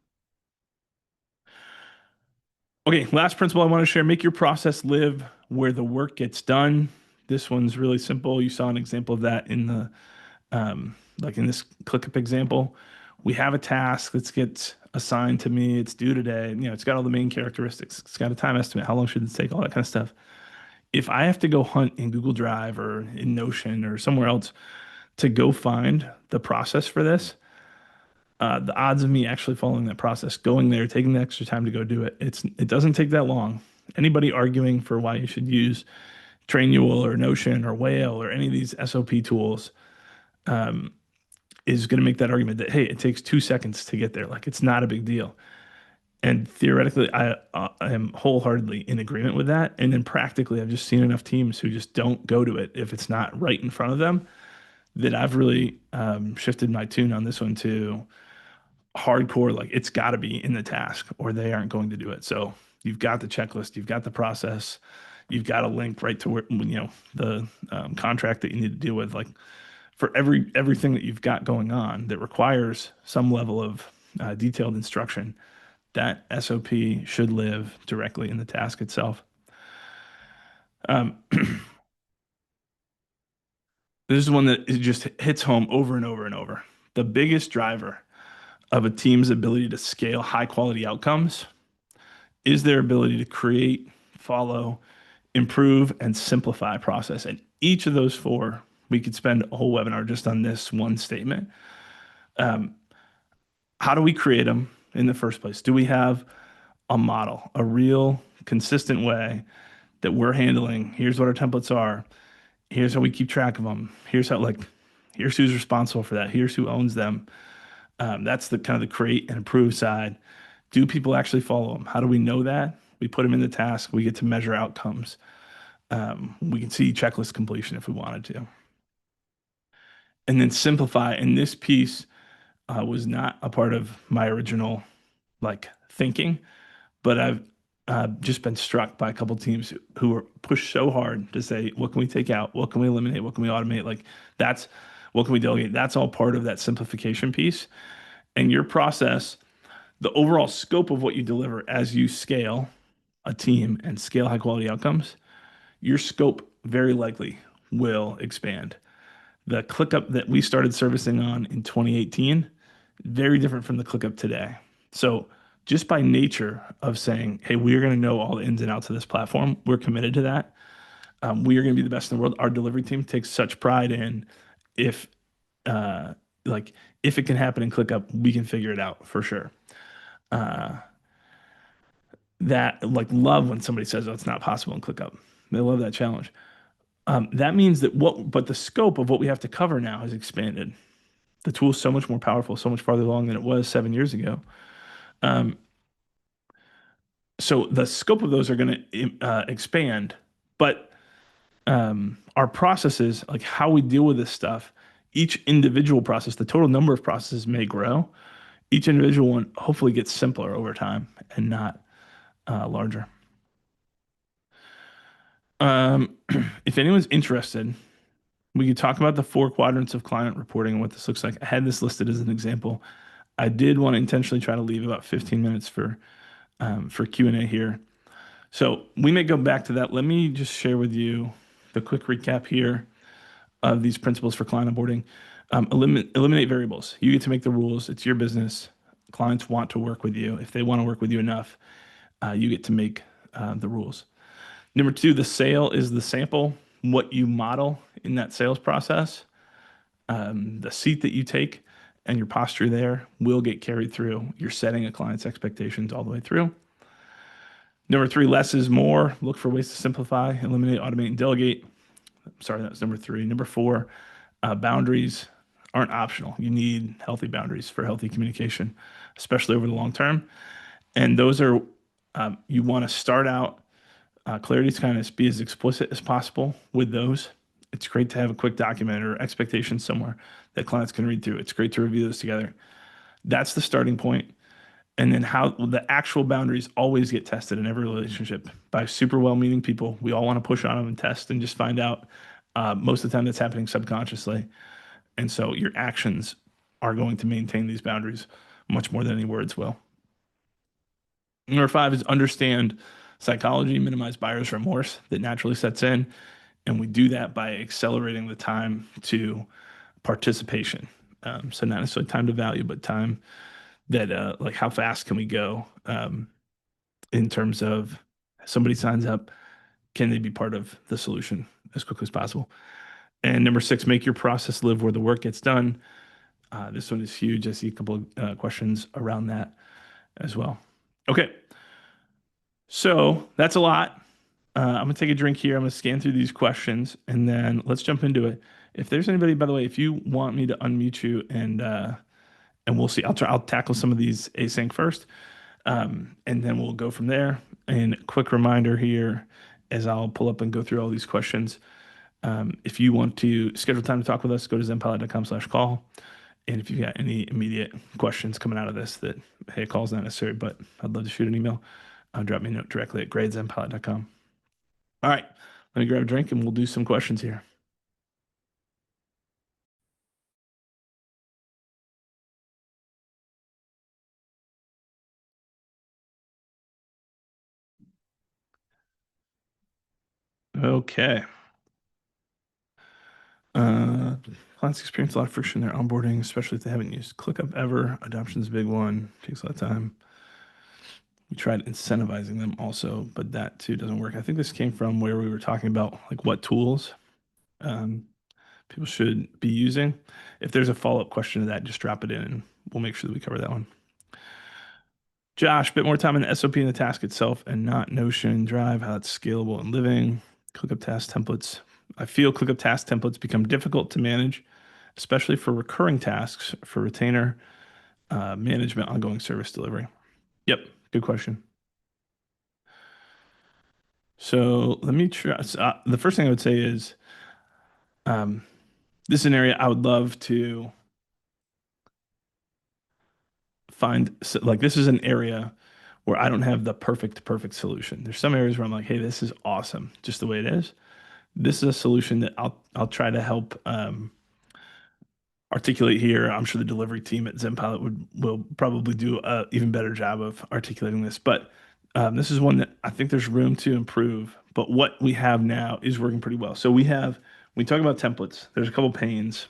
Okay, last principle I want to share, make your process live where the work gets done. This one's really simple. You saw an example of that in the like in this ClickUp example. We have a task that gets assigned to me. It's due today. It's got all the main characteristics. It's got a time estimate. How long should it take? All that kind of stuff. If I have to go hunt in Google Drive or in Notion or somewhere else to go find the process for this, the odds of me actually following that process, going there, taking the extra time to go do it, it doesn't take that long. Anybody arguing for why you should use Trainual or Notion or Whale or any of these SOP tools is going to make that argument that, hey, it takes 2 seconds to get there. Like, it's not a big deal. And theoretically, I am wholeheartedly in agreement with that. And then practically, I've just seen enough teams who just don't go to it if it's not right in front of them, that I've really shifted my tune on this one to hardcore. Like, it's got to be in the task or they aren't going to do it. So you've got the checklist, you've got the process, you've got a link right to where, the contract that you need to deal with. Like, for everything that you've got going on that requires some level of detailed instruction, that SOP should live directly in the task itself. This is one that just hits home over and over and over. The biggest driver of a team's ability to scale high quality outcomes is their ability to create, follow, improve, and simplify process. And each of those four, we could spend a whole webinar just on this one statement. How do we create them in the first place? Do we have a model, a real consistent way that we're handling? Here's what our templates are. Here's how we keep track of them. Here's who's responsible for that. Here's who owns them. That's the kind of the create and improve side. Do people actually follow them? How do we know that? We put them in the task. We get to measure outcomes. We can see checklist completion if we wanted to. And then simplify. And this piece was not a part of my original thinking, but I've just been struck by a couple teams who were pushed so hard to say, what can we take out? What can we eliminate? What can we automate? What can we delegate? That's all part of that simplification piece. And your process, the overall scope of what you deliver as you scale a team and scale high quality outcomes, your scope very likely will expand. The ClickUp that we started servicing on in 2018, very different from the ClickUp today. So just by nature of saying, hey, we are going to know all the ins and outs of this platform, we're committed to that. We are going to be the best in the world. Our delivery team takes such pride in if if it can happen in ClickUp, we can figure it out for sure. That love when somebody says, oh, it's not possible in ClickUp. They love that challenge. That means that but the scope of what we have to cover now has expanded. The tool is so much more powerful, so much farther along than it was 7 years ago. So the scope of those are going to expand, but our processes, like how we deal with this stuff, each individual process, the total number of processes may grow. Each individual one hopefully gets simpler over time and not larger. If anyone's interested, we could talk about the 4 quadrants of client reporting and what this looks like. I had this listed as an example. I did want to intentionally try to leave about 15 minutes for Q&A here. So we may go back to that. Let me just share with you the quick recap here of these principles for client onboarding. Eliminate variables. You get to make the rules. It's your business. Clients want to work with you. If they want to work with you enough, you get to make the rules. Number 2, the sale is the sample. What you model in that sales process, the seat that you take and your posture there will get carried through. You're setting a client's expectations all the way through. Number 3, less is more. Look for ways to simplify, eliminate, automate, and delegate. Sorry, that was number 3. Number 4, boundaries aren't optional. You need healthy boundaries for healthy communication, especially over the long term. And those are You want to start out clarity is kind of be as explicit as possible with those. It's great to have a quick document or expectation somewhere that clients can read through. It's great to review those together. That's the starting point. And then how the actual boundaries always get tested in every relationship by super well-meaning people. We all want to push on them and test and just find out. Most of the time, that's happening subconsciously. And so your actions are going to maintain these boundaries much more than any words will. Number five is understand psychology, minimize buyer's remorse that naturally sets in. And we do that by accelerating the time to participation. So not necessarily time to value, but time that like how fast can we go in terms of somebody signs up, can they be part of the solution as quickly as possible? And number six, make your process live where the work gets done. This one is huge. I see a couple of questions around that as well. Okay, so that's a lot. I'm gonna take a drink here. I'm gonna scan through these questions and then let's jump into it. If there's anybody, by the way, if you want me to unmute you and we'll see. I'll tackle some of these async first, and then we'll go from there. And quick reminder here, as I'll pull up and go through all these questions. If you want to schedule time to talk with us, go to zenpilot.com/call. And if you've got any immediate questions coming out of this that, hey, a call's not necessary, but I'd love to shoot an email, drop me a note directly at grade@zenpilot.com. All right, let me grab a drink and we'll do some questions here. Okay. Clients experience a lot of friction in their onboarding, especially if they haven't used ClickUp ever. Adoption's a big one, takes a lot of time. We tried incentivizing them also, but that too doesn't work. I think this came from where we were talking about like what tools um, people should be using. If there's a follow-up question to that, just drop it in and we'll make sure that we cover that one. Josh, bit more time in the SOP and the task itself and not Notion, Drive, how it's scalable and living. ClickUp task templates. I feel ClickUp task templates become difficult to manage, especially for recurring tasks for retainer management, ongoing service delivery. Yep, good question. So let me try. The first thing I would say is this is an area I would love to find. So, like, this is an area where I don't have the perfect solution. There's some areas where I'm like, hey, this is awesome, just the way it is. This is a solution that I'll try to help articulate here. I'm sure the delivery team at ZenPilot will probably do a even better job of articulating this. But this is one that I think there's room to improve. But what we have now is working pretty well. So when we talk about templates, there's a couple pains.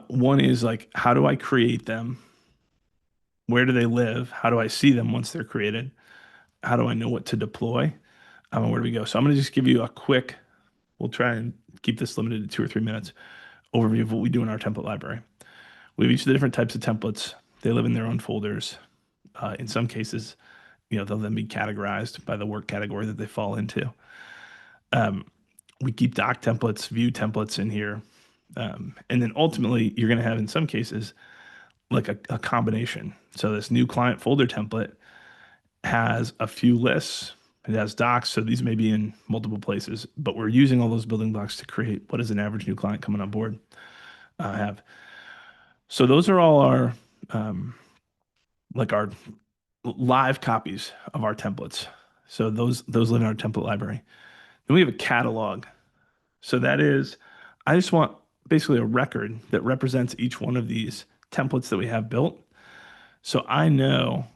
One is like, how do I create them? Where do they live? How do I see them once they're created? How do I know what to deploy? Where do we go? So I'm going to just give you a quick, we'll try and keep this limited to 2 or 3 minutes overview of what we do in our template library. We have each of the different types of templates. They live in their own folders. In some cases, they'll then be categorized by the work category that they fall into. We keep doc templates, view templates in here. And then ultimately, you're going to have, in some cases, like a combination. So this new client folder template has a few lists. It has docs, so these may be in multiple places, but we're using all those building blocks to create what does an average new client coming on board have. So those are all our like our live copies of our templates. So those live in our template library. Then we have a catalog. So that is, I just want basically a record that represents each one of these templates that we have built. So I know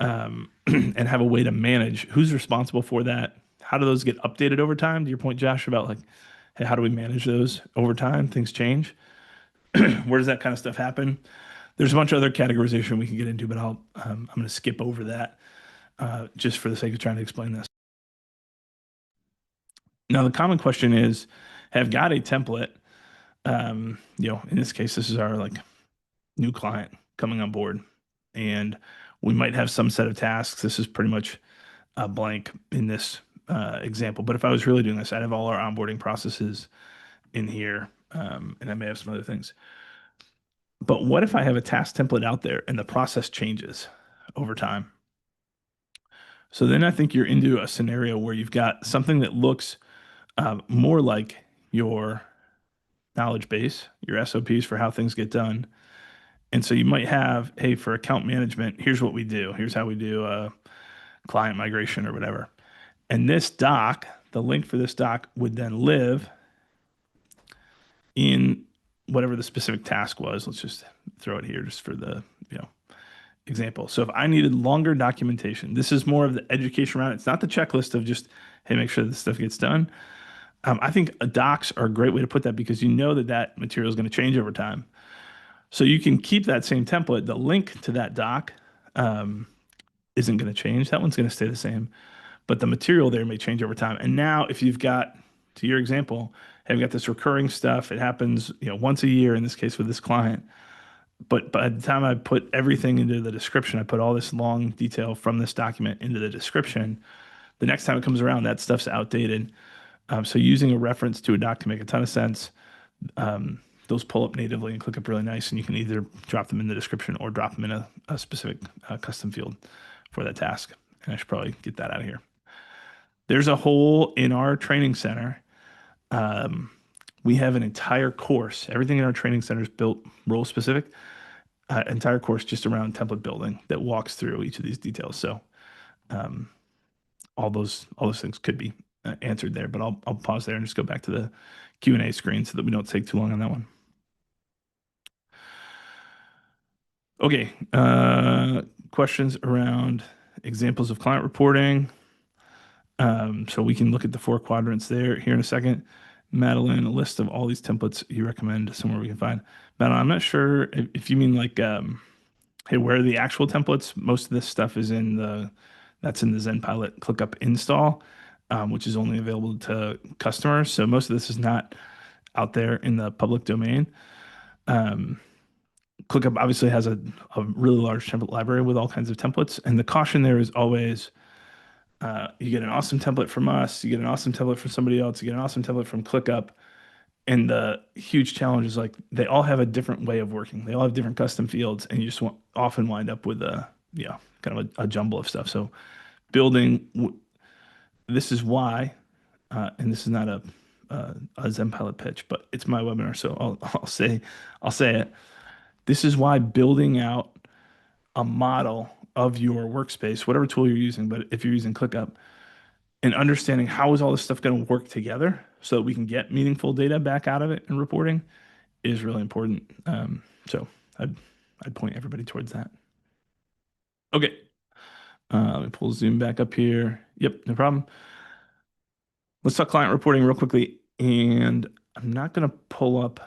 and have a way to manage who's responsible for that. How do those get updated over time? To your point, Josh, about like, hey, how do we manage those over time? Things change. Where does that kind of stuff happen? There's a bunch of other categorization we can get into, but I'm going to skip over that just for the sake of trying to explain this. Now, the common question is, have got a template. In this case, this is our like new client coming on board, and we might have some set of tasks. This is pretty much a blank in this example. But if I was really doing this, I'd have all our onboarding processes in here, and I may have some other things. But what if I have a task template out there and the process changes over time? So then I think you're into a scenario where you've got something that looks more like your knowledge base, your SOPs for how things get done. And so you might have, hey, for account management, here's what we do. Here's how we do client migration or whatever. And this doc, the link for this doc would then live in whatever the specific task was. Let's just throw it here just for the, you know, example. So if I needed longer documentation, this is more of the education around it. It's not the checklist of just, hey, make sure this stuff gets done. I think docs are a great way to put that because you know that that material is going to change over time. So you can keep that same template. The link to that doc isn't going to change. That one's going to stay the same, but the material there may change over time. And now, if you've got, to your example, have got this recurring stuff, it happens, you know, once a year in this case with this client. But by the time I put everything into the description, I put all this long detail from this document into the description. The next time it comes around, that stuff's outdated. So using a reference to a doc can make a ton of sense. Those pull up natively and ClickUp really nice, and you can either drop them in the description or drop them in a specific custom field for that task. And I should probably get that out of here. There's a hole in our training center. We have an entire course. Everything in our training center is built role specific. Entire course just around template building that walks through each of these details. So all those things could be answered there, but I'll pause there and just go back to the Q&A screen so that we don't take too long on that one. Okay, questions around examples of client reporting. So we can look at the 4 quadrants there here in a second. Madeline, a list of all these templates you recommend somewhere we can find. Madeline, I'm not sure if you mean like, hey, where are the actual templates? Most of this stuff is that's in the ZenPilot ClickUp install, which is only available to customers. So most of this is not out there in the public domain. ClickUp obviously has a really large template library with all kinds of templates. And the caution there is always, you get an awesome template from us, you get an awesome template from somebody else, you get an awesome template from ClickUp. And the huge challenge is like they all have a different way of working. They all have different custom fields, and you just often wind up with kind of a jumble of stuff. So building, this is why, and this is not a ZenPilot pitch, but it's my webinar, so I'll say it. This is why building out a model of your workspace, whatever tool you're using, but if you're using ClickUp, and understanding how is all this stuff going to work together so that we can get meaningful data back out of it and reporting is really important. So I'd point everybody towards that. Okay. Let me pull Zoom back up here. Yep, no problem. Let's talk client reporting real quickly. And I'm not going to pull up,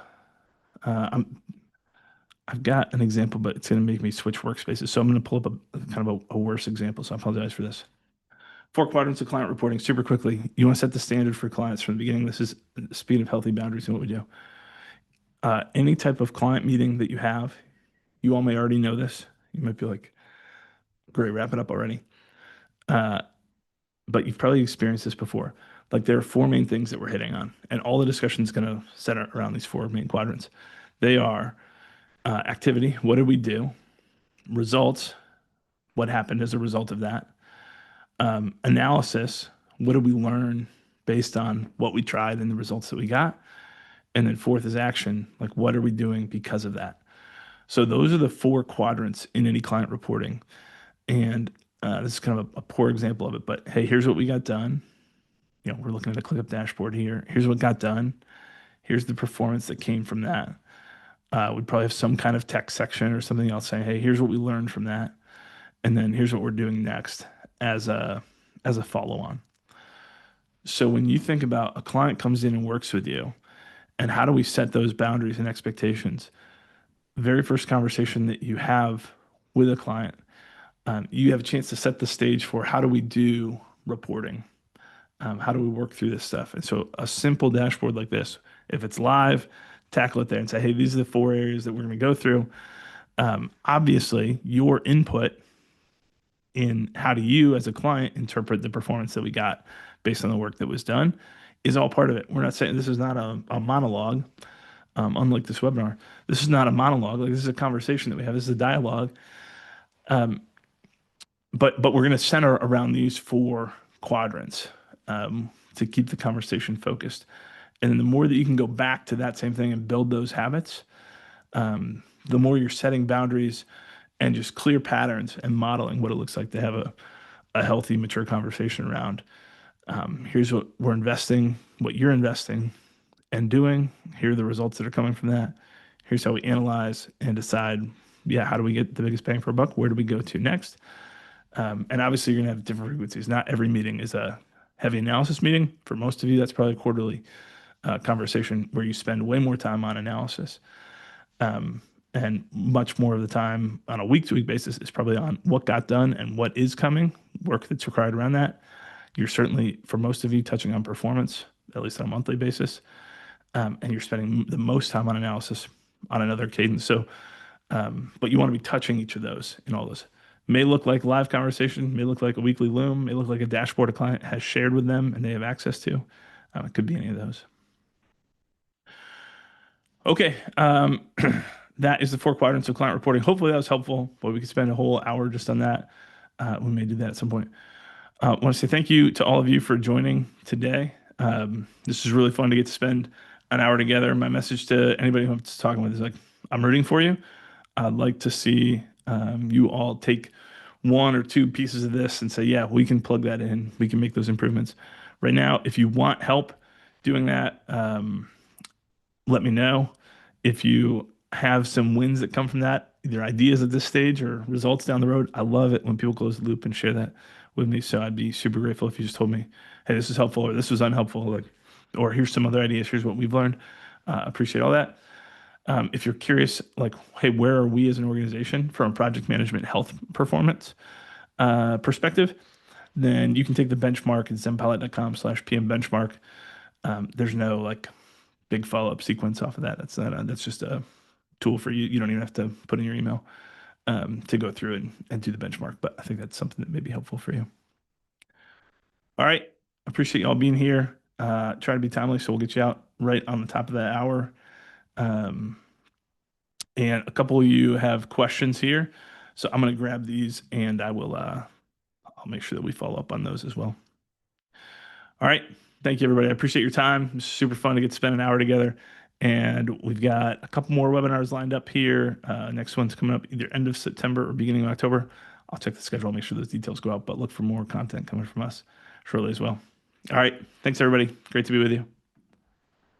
I've got an example, but it's going to make me switch workspaces. So I'm going to pull up a kind of a worse example. So I apologize for this. 4 quadrants of client reporting super quickly. You want to set the standard for clients from the beginning. This is speed of healthy boundaries and what we do. Any type of client meeting that you have, you all may already know this. You might be like, great, wrap it up already. But you've probably experienced this before. Like there are 4 main things that we're hitting on, and all the discussion is going to center around these 4 main quadrants. They are activity, what did we do? Results, what happened as a result of that? Analysis, what did we learn based on what we tried and the results that we got? And then 4th is action, like what are we doing because of that? So those are the 4 quadrants in any client reporting. And this is kind of a poor example of it, but hey, here's what we got done. You know, we're looking at the ClickUp dashboard here. Here's what got done. Here's the performance that came from that. We'd probably have some kind of text section or something else saying, hey, here's what we learned from that. And then here's what we're doing next as a follow-on. So when you think about a client comes in and works with you, and how do we set those boundaries and expectations? The very first conversation that you have with a client, you have a chance to set the stage for how do we do reporting? How do we work through this stuff? And so a simple dashboard like this, if it's live, tackle it there and say, hey, these are the 4 areas that we're going to go through. Obviously, your input in how do you as a client interpret the performance that we got based on the work that was done is all part of it. We're not saying this is not a monologue, unlike this webinar. This is not a monologue. Like this is a conversation that we have. This is a dialogue. but we're going to center around these four quadrants to keep the conversation focused. And then the more that you can go back to that same thing and build those habits, the more you're setting boundaries and just clear patterns and modeling what it looks like to have a healthy, mature conversation around. Here's what we're investing, what you're investing and doing. Here are the results that are coming from that. Here's how we analyze and decide, yeah, how do we get the biggest bang for a buck? Where do we go to next? And obviously, you're going to have different frequencies. Not every meeting is a heavy analysis meeting. For most of you, that's probably a quarterly conversation where you spend way more time on analysis. And much more of the time on a week-to-week basis is probably on what got done and what is coming, work that's required around that. You're certainly, for most of you, touching on performance, at least on a monthly basis. And you're spending the most time on analysis on another cadence. So, but you want to be touching each of those in all this. May look like live conversation, may look like a weekly Loom, may look like a dashboard a client has shared with them and they have access to. It could be any of those. Okay, that is the four quadrants of client reporting. Hopefully that was helpful, but we could spend a whole hour just on that. We may do that at some point. I want to say thank you to all of you for joining today. This is really fun to get to spend an hour together. My message to anybody who I'm talking with is like, I'm rooting for you. I'd like to see you all take one or two pieces of this and say, yeah, we can plug that in. We can make those improvements. Right now, if you want help doing that, let me know. If you have some wins that come from that, either ideas at this stage or results down the road, I love it when people close the loop and share that with me. So I'd be super grateful if you just told me, hey, this is helpful or this was unhelpful, like, or here's some other ideas. Here's what we've learned. Appreciate all that. If you're curious, like, hey, where are we as an organization from a project management health performance perspective, then you can take the benchmark at zenpilot.com/PM benchmark. There's no like big follow-up sequence off of that. That's just a tool for you. You don't even have to put in your email to go through and do the benchmark. But I think that's something that may be helpful for you. All right. Appreciate y'all being here. Try to be timely, so we'll get you out right on the top of that hour. And a couple of you have questions here. So I'm going to grab these and I'll make sure that we follow up on those as well. All right. Thank you, everybody. I appreciate your time. It's super fun to get to spend an hour together. And we've got a couple more webinars lined up here. Next one's coming up either end of September or beginning of October. I'll check the schedule, make sure those details go out, but look for more content coming from us shortly as well. All right. Thanks, everybody. Great to be with you.